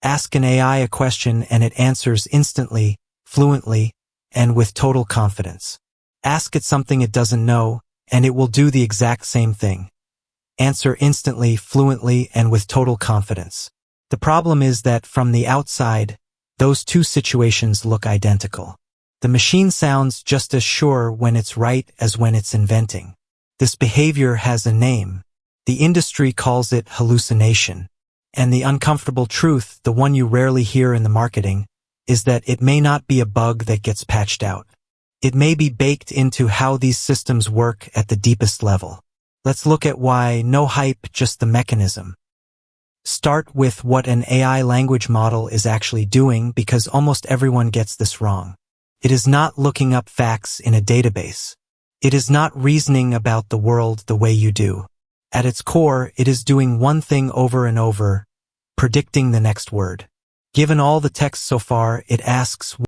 Ask an AI a question and it answers instantly, fluently, and with total confidence. Ask it something it doesn't know, and it will do the exact same thing. Answer instantly, fluently, and with total confidence. The problem is that from the outside, those two situations look identical. The machine sounds just as sure when it's right as when it's inventing. This behavior has a name. The industry calls it hallucination. And the uncomfortable truth, the one you rarely hear in the marketing, is that it may not be a bug that gets patched out. It may be baked into how these systems work at the deepest level. Let's look at why. No hype, just the mechanism. Start with what an AI language model is actually doing, because almost everyone gets this wrong. It is not looking up facts in a database. It is not reasoning about the world the way you do. At its core, it is doing one thing over and over, predicting the next word. Given all the text so far, it asks,